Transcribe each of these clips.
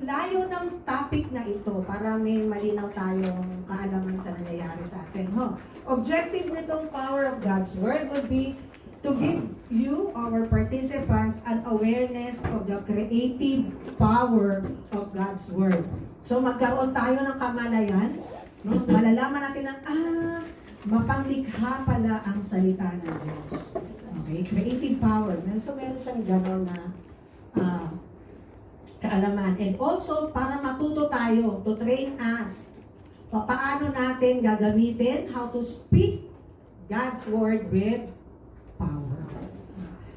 layo ng topic na ito para may malinaw tayong kaalaman sa nangyayari sa atin. Objective nitong Power of God's Word would be to give you, our participants, an awareness of the creative power of God's Word. So magkaroon tayo ng kamalayan, no? Malalaman natin na, mapanglikha pala ang salita ng Diyos. Okay, creative power. So meron siyang gano'n na kaalaman. And also, para matuto tayo, to train us, paano natin gagamitin, how to speak God's Word with power.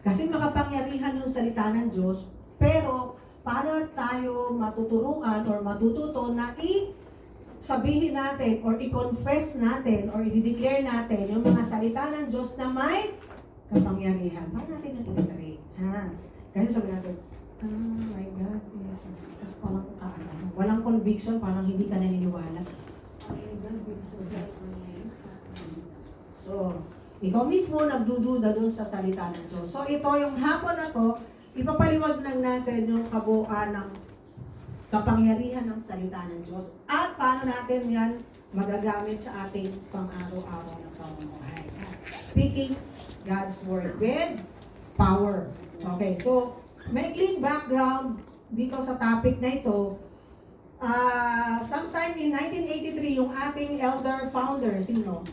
Kasi makapangyarihan yung salita ng Diyos, pero paano tayo matuturuan or matututo na sabihin natin or i-confess natin or i-declare natin yung mga salita ng Diyos na may kapangyarihan. Paano natin yung i-train? Kasi sabi natin, oh my God, yes. Tapos parang walang conviction, parang hindi ka naniniwala. So, ikaw mismo nagdududa dun sa salita ng Diyos. So, ito yung hapon na to, ipapaliwag lang natin yung kabuuan ng kapangyarihan ng salita ng Diyos at paano natin yan magagamit sa ating pang-araw-araw na pamumuhay. Speaking God's Word with power. Okay, so maikling background dito sa topic na ito. Sometime in 1983, yung ating elder founder, sino?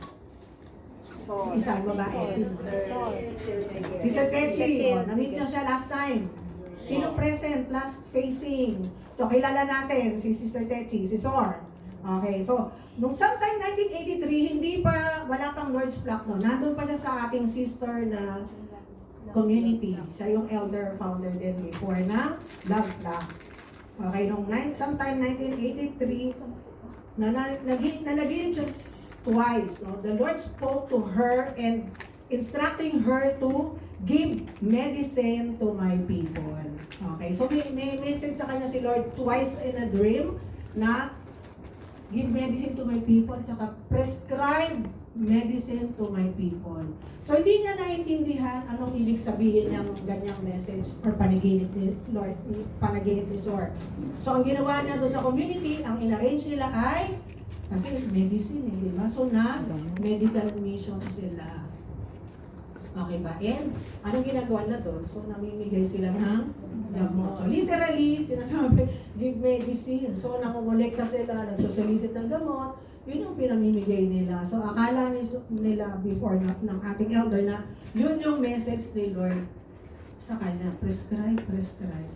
Isang babae. Si Sir Techi. Na-meet niya siya last time. Sino present? Last facing. So, kilala natin si Sister Techi, si Sor. Okay, so, nung sometime 1983, wala pang Lord's Flock, no? Nandun pa siya sa ating sister na community. Siya yung elder founder din before na Love Flock. Okay, nung sometime 1983, nanaginip siya twice. No? The Lord spoke to her and instructing her to give medicine to my people. Okay, so may message sa kanya si Lord twice in a dream na give medicine to my people at saka prescribe medicine to my people. So hindi niya naiintindihan anong ibig sabihin ng ganyang message or panaginip ni Lord, panaginip ni Sor. So ang ginawa niya doon sa community, ang inarrange nila ay kasi medicine, di ba? So medical mission sila. Okay ba? And anong ginagawa na doon? So namimigay sila ng gamot. So literally, sinasabi, give medicine. So nangongolekta sila, nagsosolicit ng gamot. Yun yung pinamimigay nila. So akala nila before ng ating elder na yun yung message ni Lord sa kanya. Prescribe, prescribe.